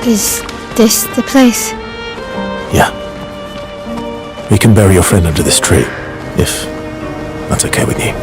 Is this the place? Yeah. We can bury your friend under this tree, if that's okay with you.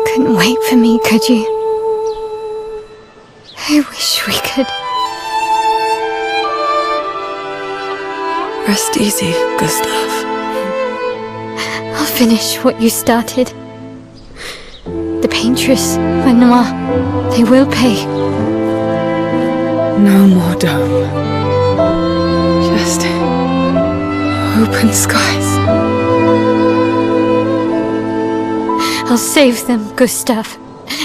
Couldn't wait for me, could you? I wish we could. Rest easy, Gustav. I'll finish what you started. The paintress, Renoir, they will pay. No more dome. Just open skies. I'll save them, Gustav.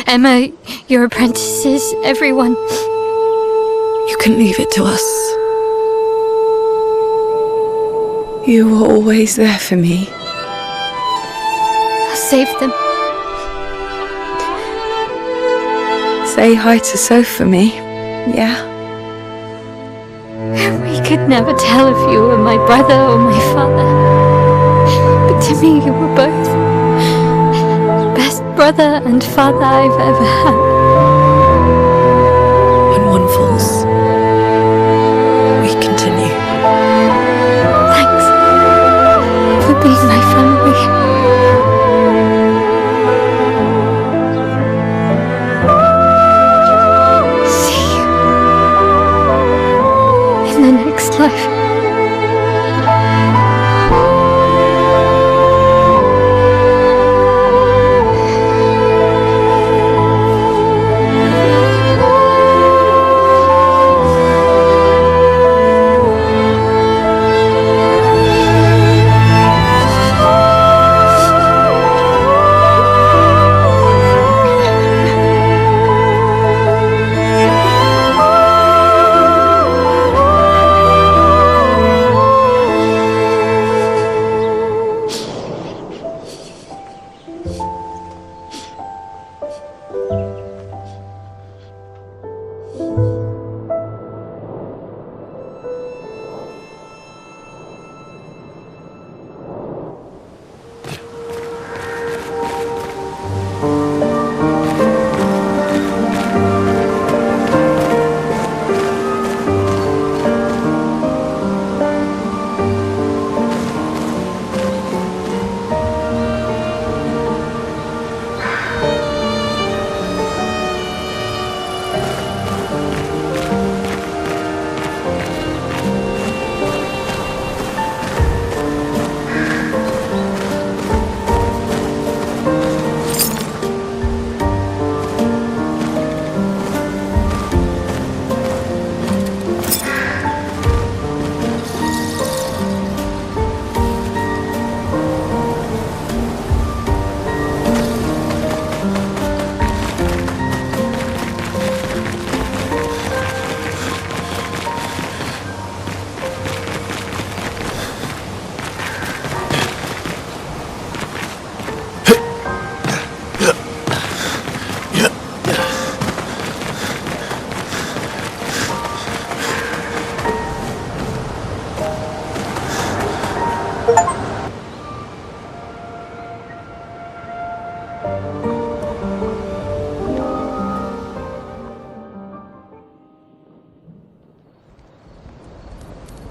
Emma, your apprentices, everyone. You can leave it to us. You were always there for me. I'll save them. Say hi to Soph for me, yeah? We could never tell if you were my brother or my father. But to me, you were both. Best brother and father I've ever had. When one falls, we continue. Thanks for being my family. See you in the next life.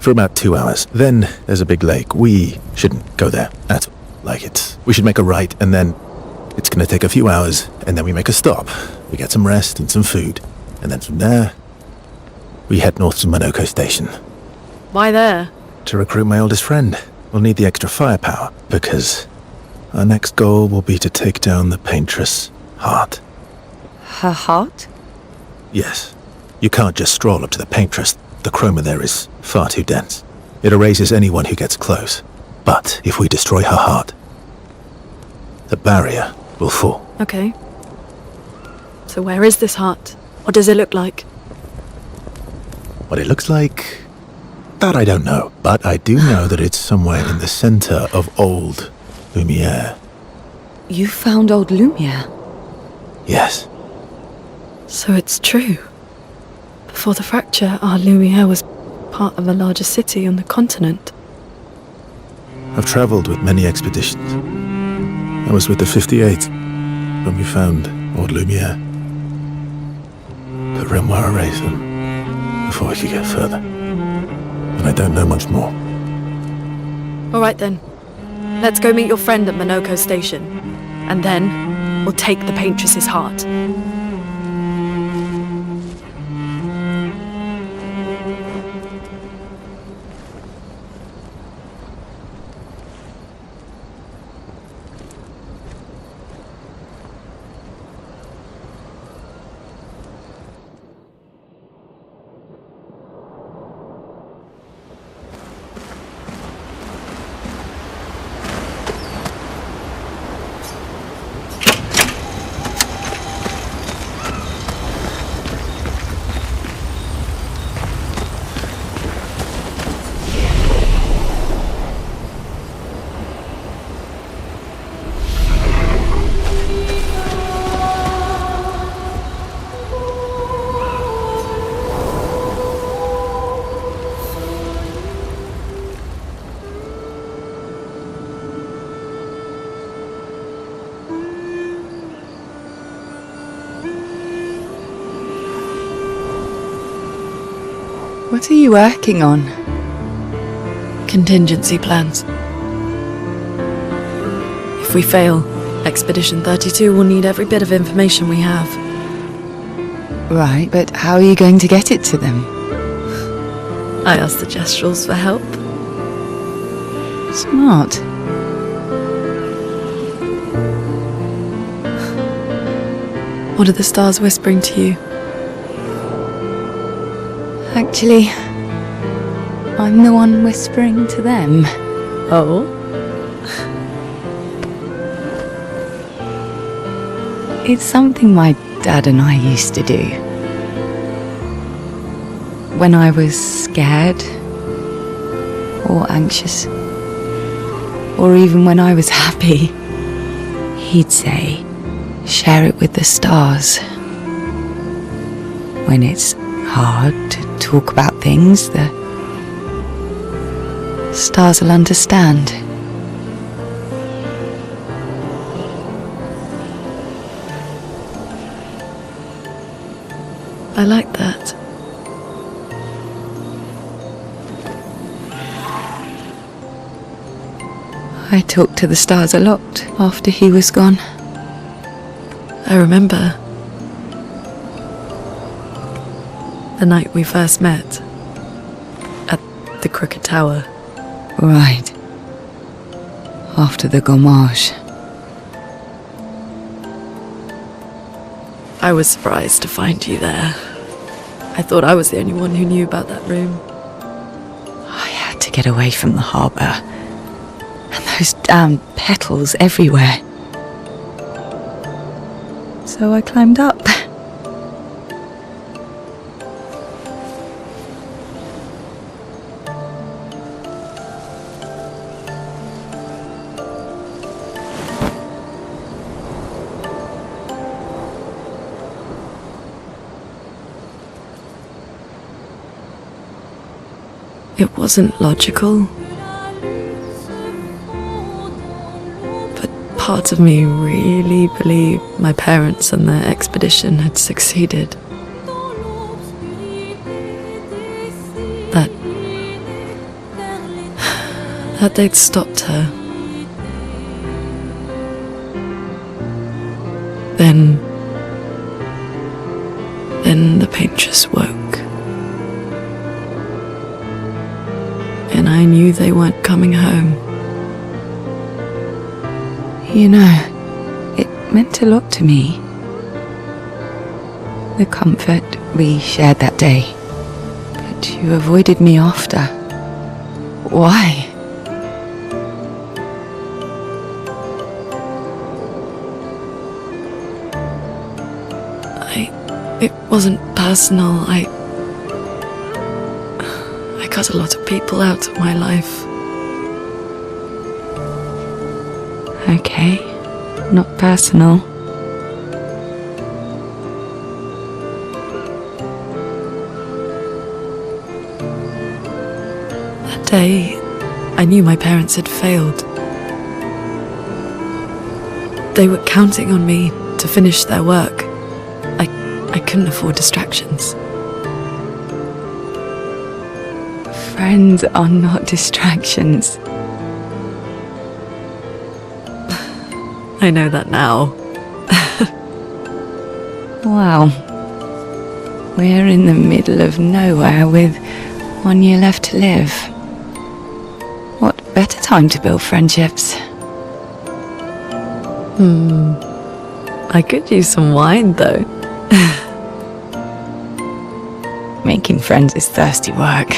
For about 2 hours. Then there's a big lake. We shouldn't go there at all. We should make a right, and then it's gonna take a few hours, and then we make a stop. We get some rest and some food, and then from there, we head north to Monoko Station. Why there? To recruit my oldest friend. We'll need the extra firepower, because our next goal will be to take down the paintress' heart. Her heart? Yes. You can't just stroll up to the paintress. The chroma there is far too dense. It erases anyone who gets close. But if we destroy her heart, the barrier will fall. Okay. So where is this heart? What does it look like? What it looks like, that I don't know. But I do know that it's somewhere in the center of old Lumiere. You found old Lumiere? Yes. So it's true. Before the fracture, our Lumiere was part of a larger city on the continent. I've traveled with many expeditions. I was with the 58th when we found old Lumiere. But Renoir erased them before we could get further. And I don't know much more. All right then. Let's go meet your friend at Monoko Station. And then we'll take the paintress's heart. What are you working on? Contingency plans. If we fail, Expedition 32 will need every bit of information we have. Right, but how are you going to get it to them? I asked the Gestrals for help. Smart. What are the stars whispering to you? Actually, I'm the one whispering to them. Oh? It's something my dad and I used to do. When I was scared, or anxious, or even when I was happy, he'd say, share it with the stars. When it's hard to talk about things, the stars will understand. I like that. I talked to the stars a lot after he was gone. I remember the night we first met at the Crooked Tower. Right. After the gommage. I was surprised to find you there. I thought I was the only one who knew about that room. I had to get away from the harbour. And those damn petals everywhere. So I climbed up. It wasn't logical, but part of me really believed my parents and their expedition had succeeded. That they'd stopped her. Then the paintress woke. I knew they weren't coming home. You know, it meant a lot to me. The comfort we shared that day. But you avoided me after. Why? It wasn't personal. I cut a lot of people out of my life. Okay, not personal. That day, I knew my parents had failed. They were counting on me to finish their work. I couldn't afford distractions. Friends are not distractions. I know that now. Wow. We're in the middle of nowhere with 1 year left to live. What better time to build friendships? I could use some wine, though. Making friends is thirsty work.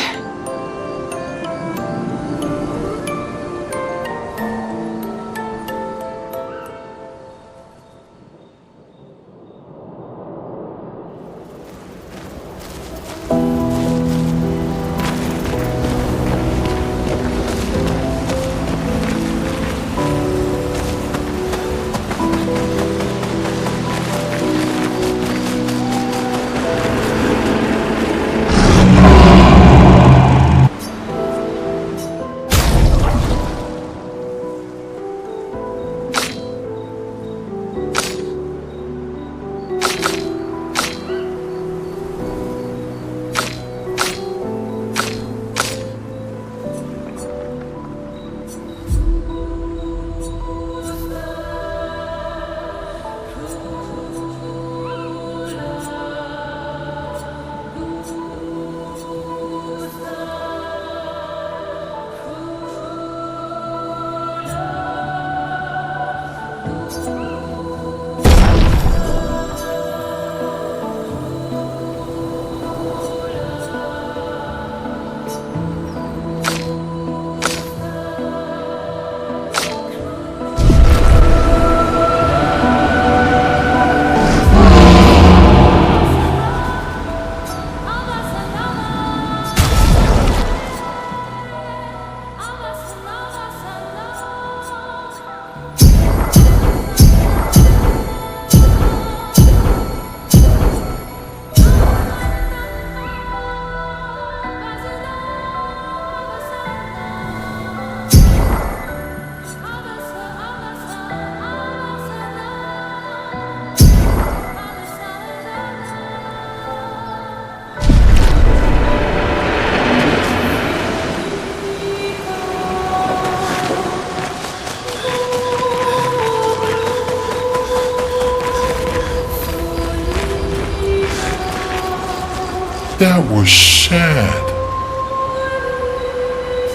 That was sad.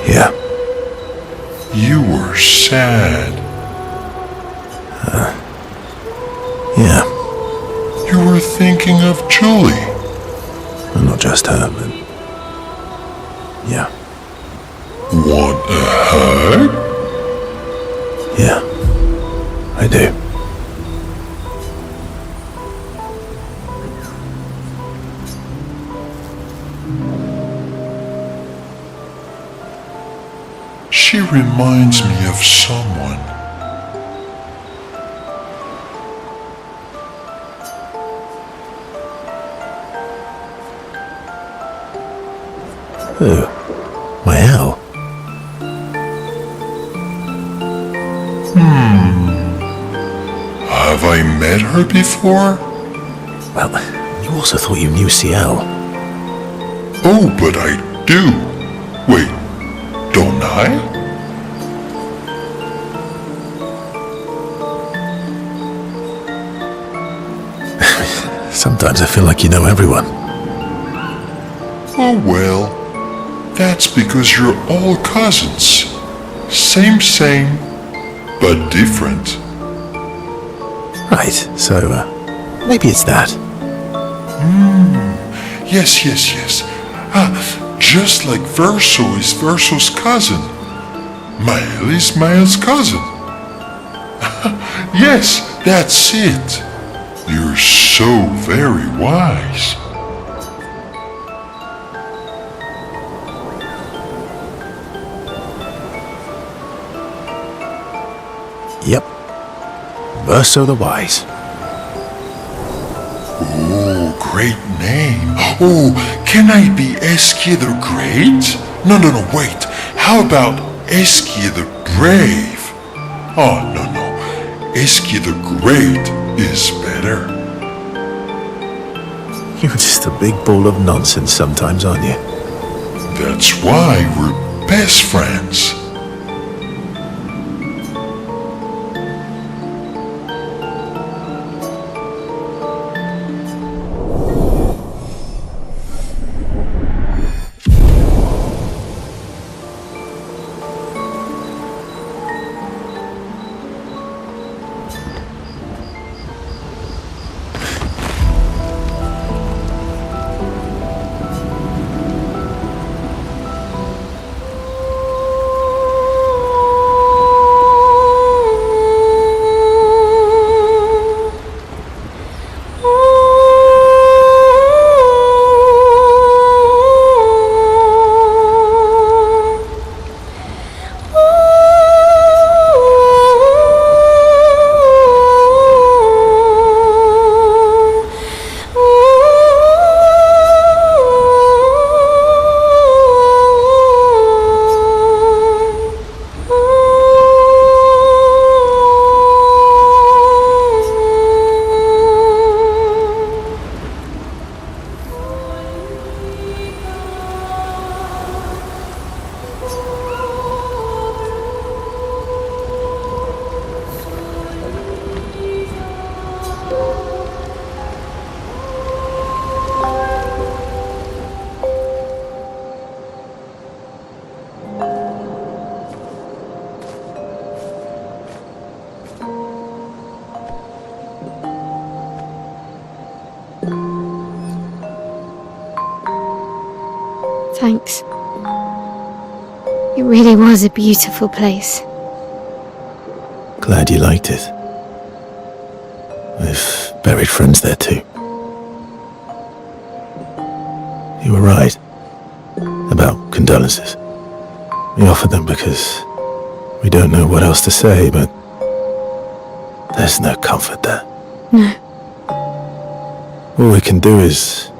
Yeah. You were sad. Yeah. You were thinking of Julie. And not just her, but... Yeah. Want a hug? Yeah. I do. She reminds me of someone. Who? My owl? Have I met her before? Well, you also thought you knew CL. Oh, but I do. Wait, don't I? Sometimes I feel like you know everyone. Oh well, That's because you're all cousins. Same, but different. Right, so, maybe it's that. Yes. Just like Verso is Verso's cousin. Mael is Mael's cousin. Yes, that's it. You're so very wise. Yep. Verso the Wise. Oh, great name. Oh, can I be Eskia the Great? No, wait. How about Eskia the Brave? Oh, no. Eskia the Great is better. You're just a big ball of nonsense sometimes, aren't you? That's why we're best friends. Thanks. It really was a beautiful place. Glad you liked it. We've buried friends there too. You were right about condolences. We offered them because we don't know what else to say, but there's no comfort there. No. All we can do is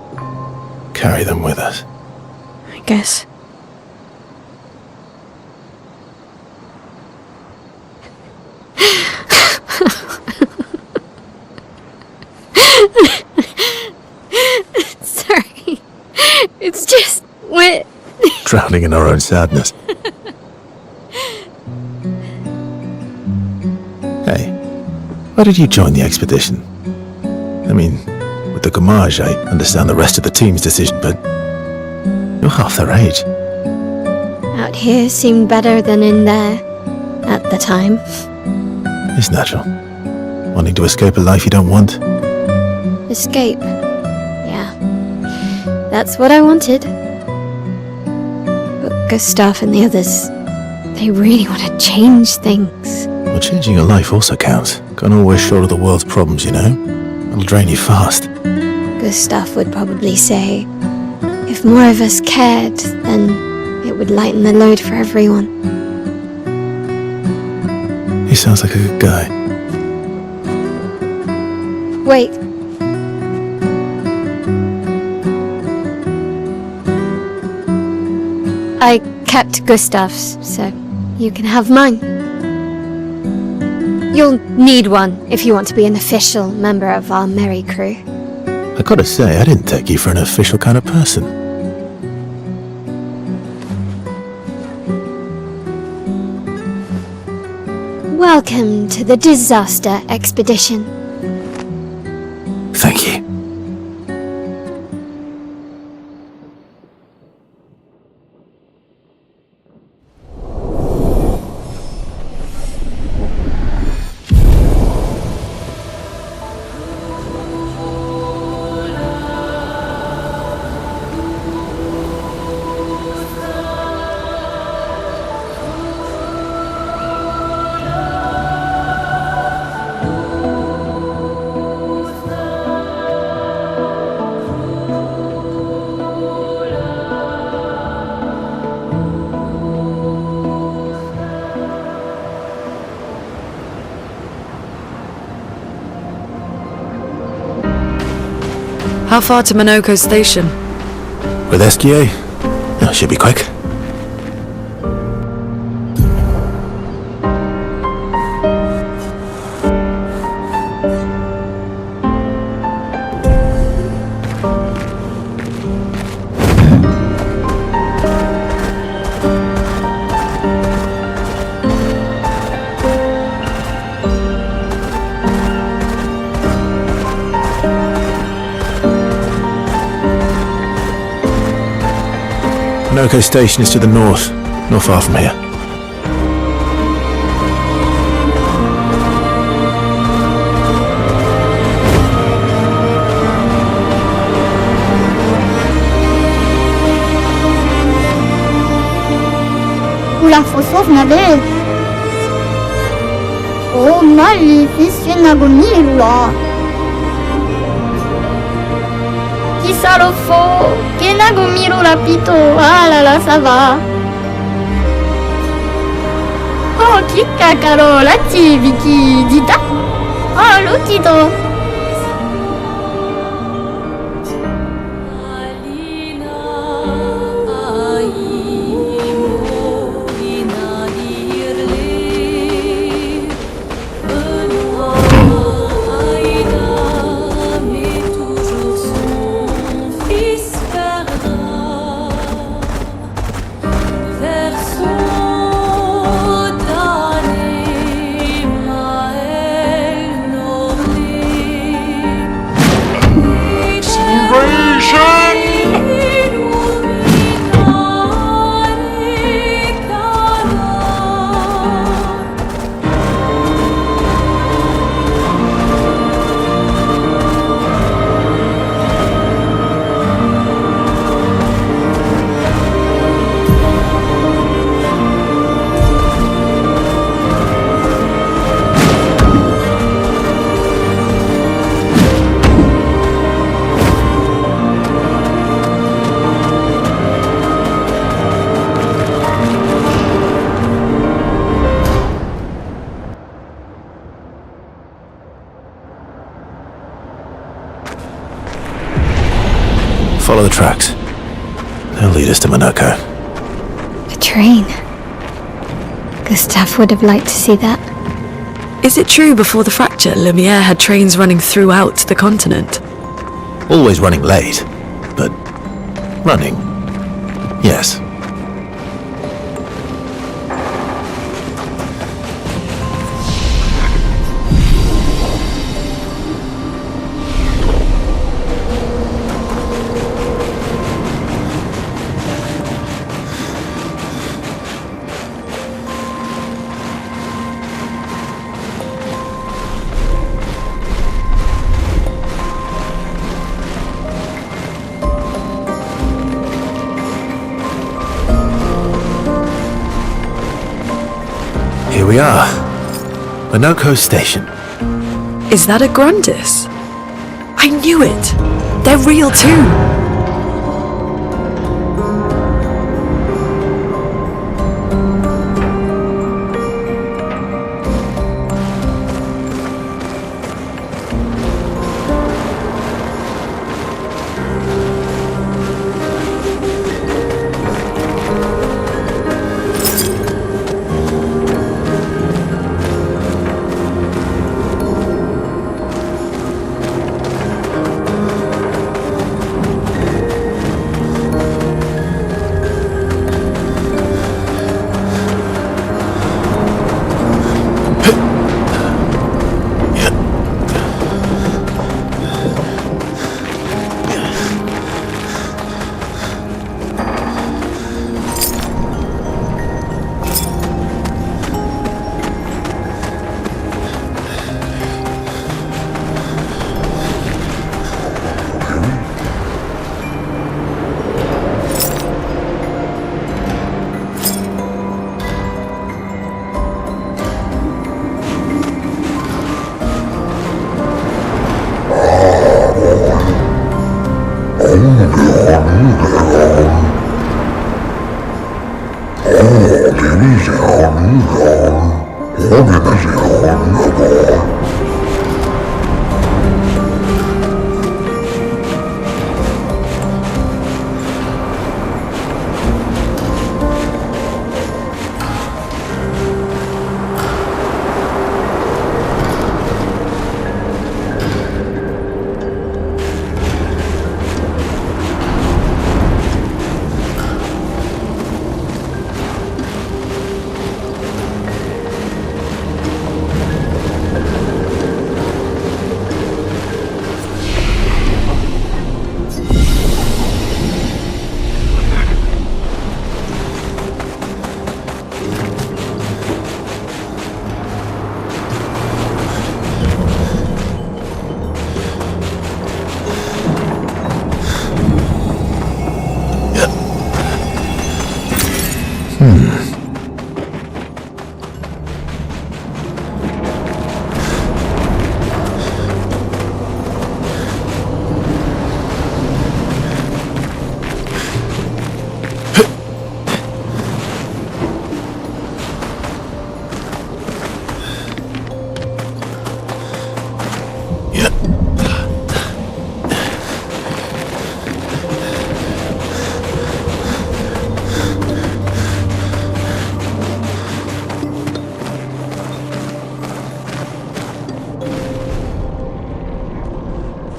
carry them with us. I guess. Sorry. It's just wet. Drowning in our own sadness. Hey, why did you join the expedition? I mean, with the Gamage, I understand the rest of the team's decision, but you're half their age. Out here seemed better than in there at the time. It's natural. Wanting to escape a life you don't want. Escape. Yeah. That's what I wanted. But Gustav and the others, they really want to change things. Well, changing your life also counts. Can't always shoulder the world's problems, you know? It'll drain you fast. Gustav would probably say, if more of us cared, then it would lighten the load for everyone. He sounds like a good guy. Wait. I kept Gustav's, so you can have mine. You'll need one if you want to be an official member of our merry crew. I gotta say, I didn't take you for an official kind of person. Welcome to the disaster expedition. Thank you. How far to Minoko Station? With Esquier? Oh, should be quick. Minoko Station is to the north, not far from here. Ula fosov na be. Oh, magnifique nagomilula. Kisarofo, que nagomiro rapito. Ah là là, ça va. Oh, kikakaro, la Vicky, dita. Oh, lo Tito. Follow the tracks. They'll lead us to Minoko. A train. Gustave would have liked to see that. Is it true before the fracture, Lumiere had trains running throughout the continent? Always running late, but running, yes. Here we are. Minoko Station. Is that a Grundis? I knew it! They're real too!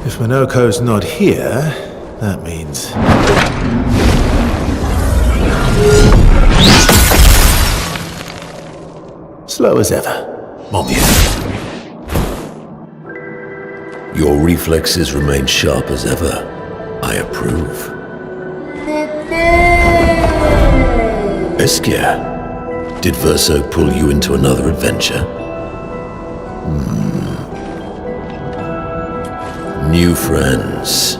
If Minoko's not here, that means... slow as ever, mon vieux. Your reflexes remain sharp as ever. I approve. Esquire, did Verso pull you into another adventure? New friends.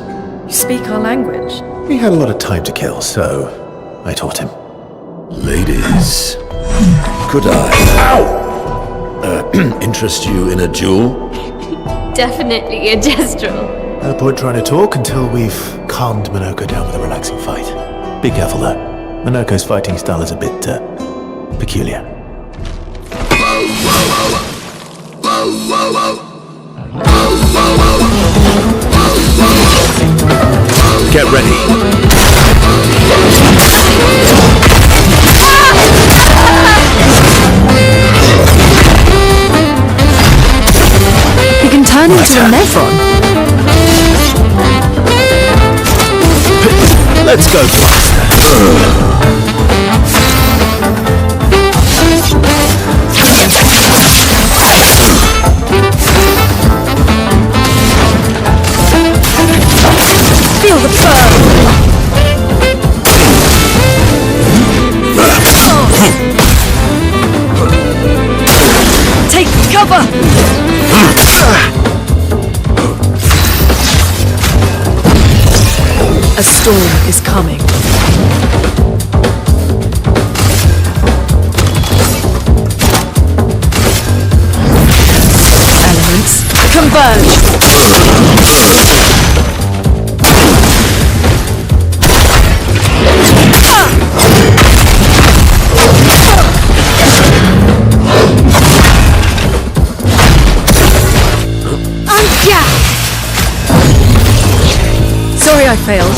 You speak our language? He had a lot of time to kill, so I taught him. Ladies, could I interest you in a duel? Definitely a gestural. No point trying to talk until we've calmed Minoko down with a relaxing fight. Be careful though. Minoko's fighting style is a bit, peculiar. Get ready. You can turn into a Nevron. Let's go faster. Feel the fur. Take cover. A storm is coming. Elements converge. Sorry I failed.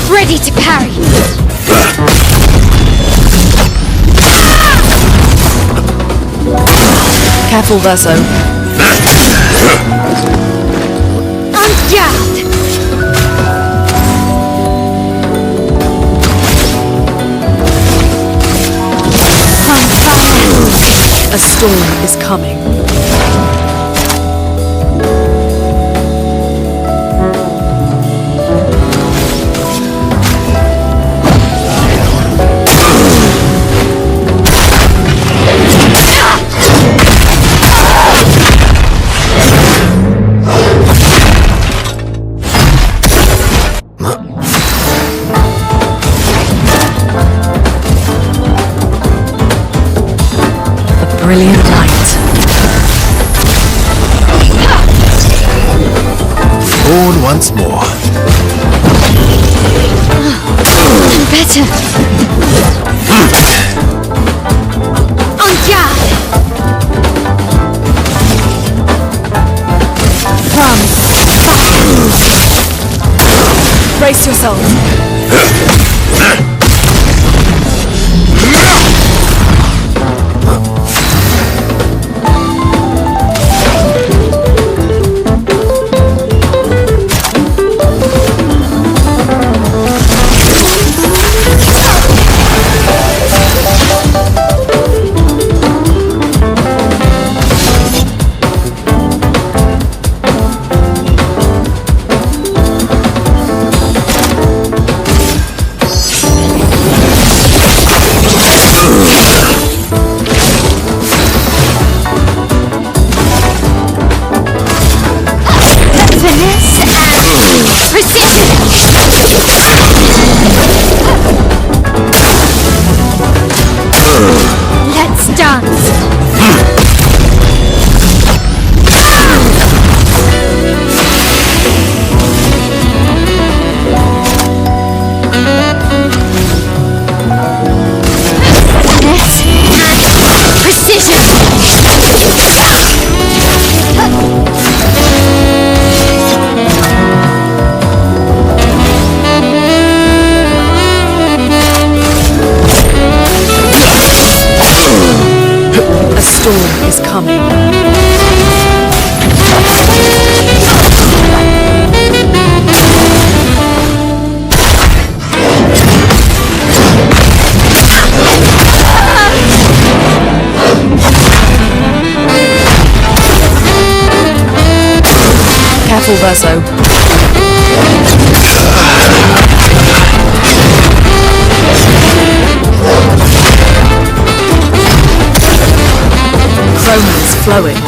Ready to parry. Careful, Verso. En garde. A storm is coming. Brilliant light. Born once more. Better. En garde. Brace yourself. Careful, Verso. Chroma is flowing.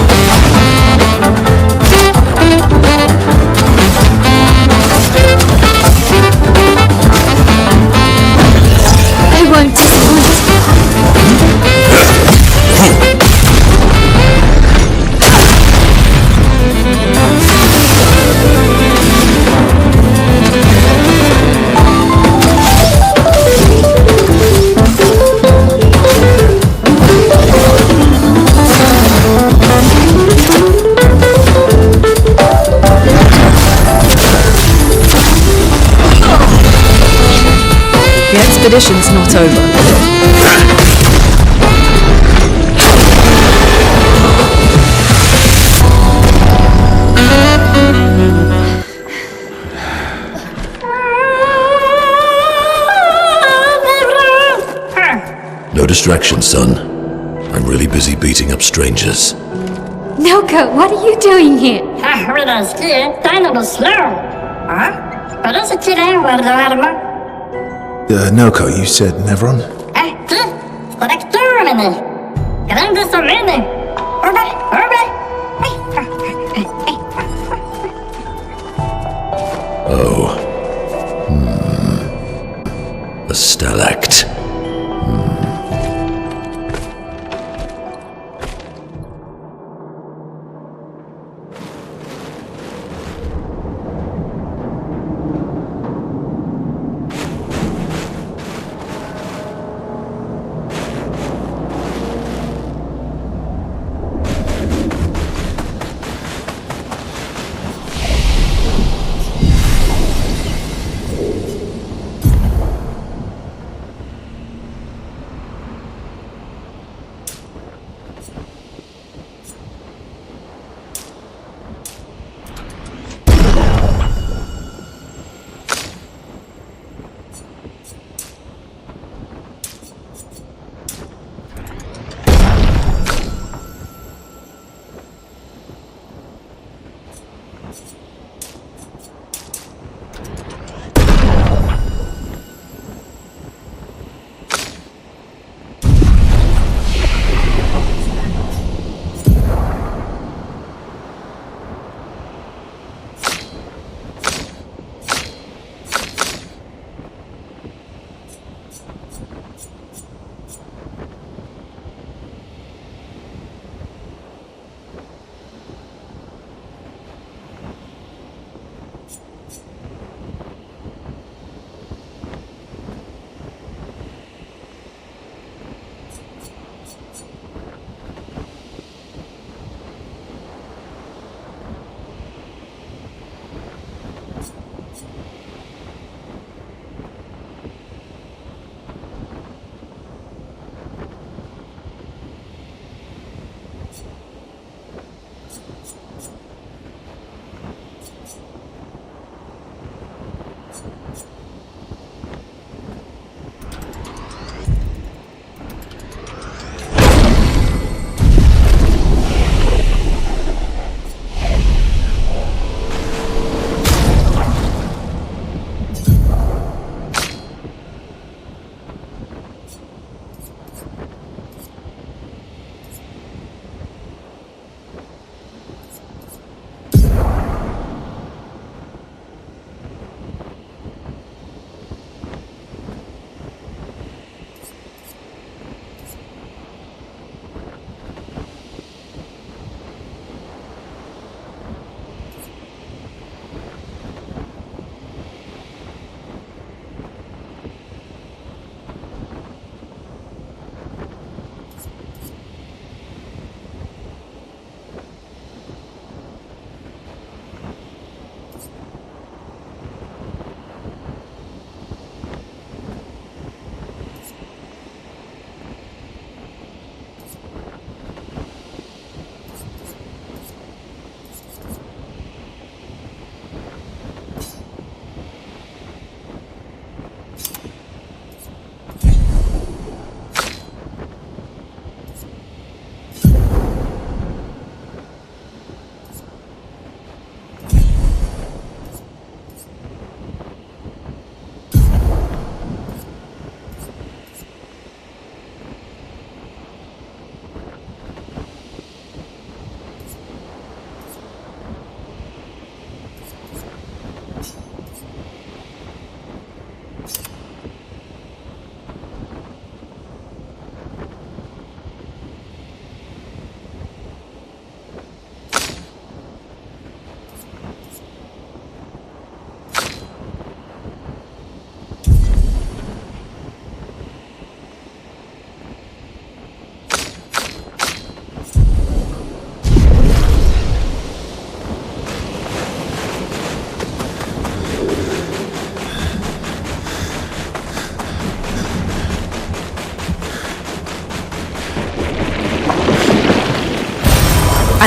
I won't disappoint. The expedition's not over. No distraction, son. I'm really busy beating up strangers. Noko, what are you doing here? Noko, you said Nevron? Oh. A stalact.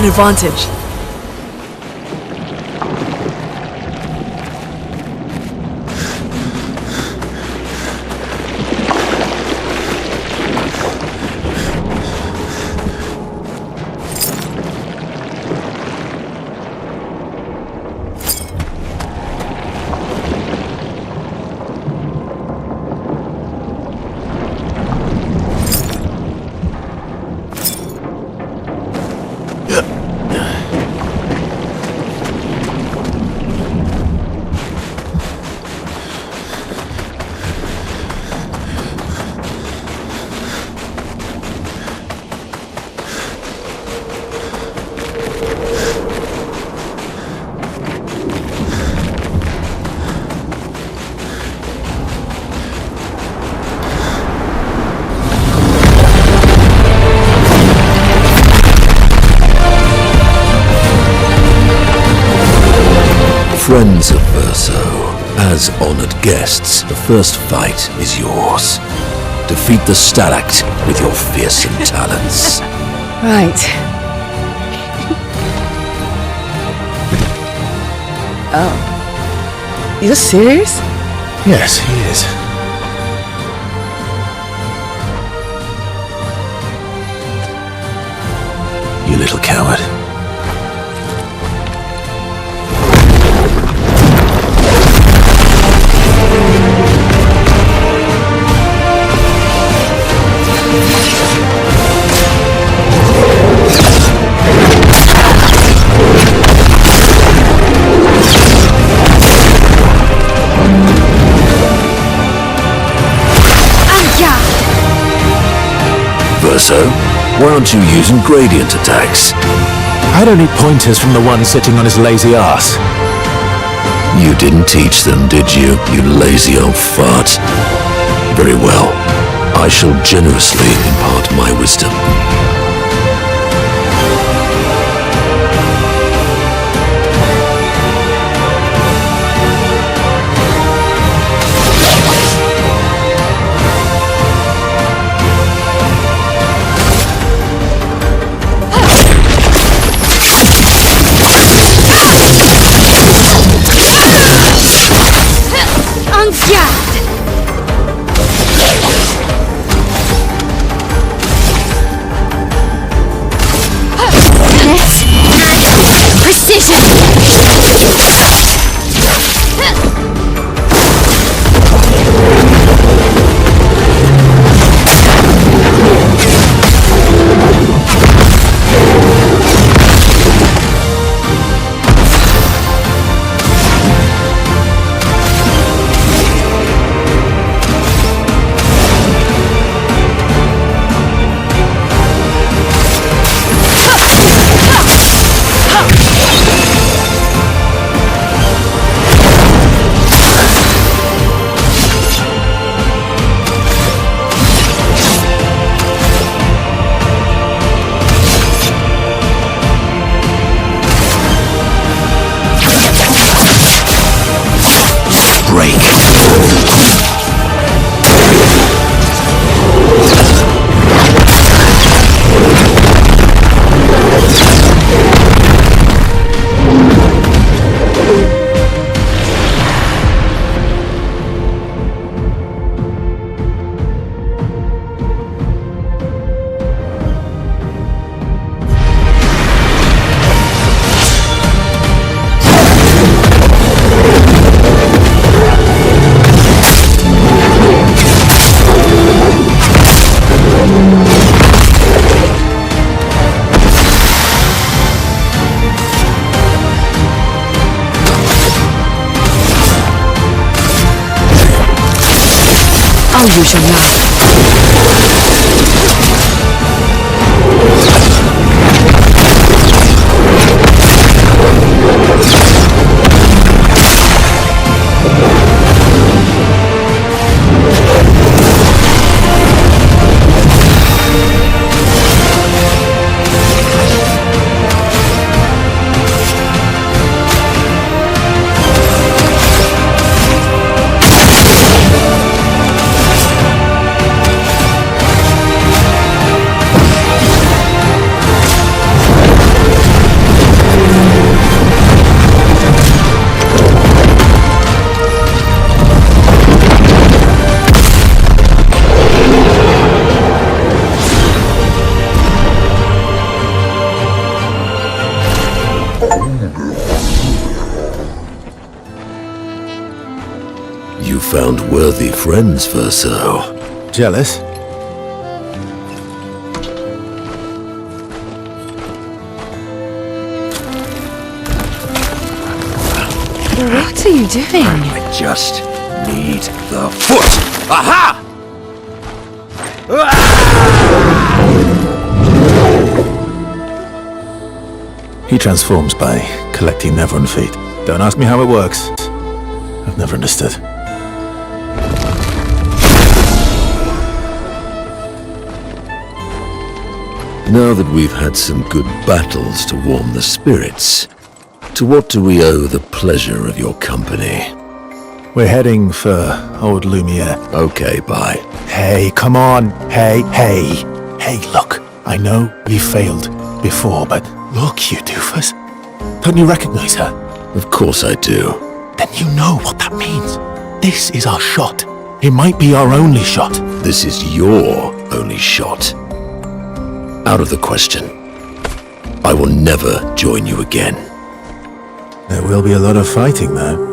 an advantage. Friends of Verso, as honored guests, the first fight is yours. Defeat the Stalact with your fearsome talents. Right. Oh. You're serious? Yes, he is. You little coward. Verso, why aren't you using gradient attacks? I don't need pointers from the one sitting on his lazy ass. You didn't teach them, did you, you lazy old fart? Very well. I shall generously impart my wisdom. I'll use your knife. You found worthy friends, Verso. Jealous? What are you doing? I just need the foot. Aha! He transforms by collecting Nevron feet. Don't ask me how it works. I've never understood. Now that we've had some good battles to warm the spirits, to what do we owe the pleasure of your company? We're heading for old Lumiere. Okay, bye. Hey, come on. Hey. Hey, look. I know we failed before, but look, you doofus. Don't you recognize her? Of course I do. Then you know what that means. This is our shot. It might be our only shot. This is your only shot. Out of the question. I will never join you again. There will be a lot of fighting, though.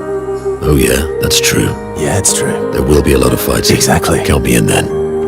Oh yeah, that's true. Yeah, it's true. There will be a lot of fights. Exactly. Count me in then.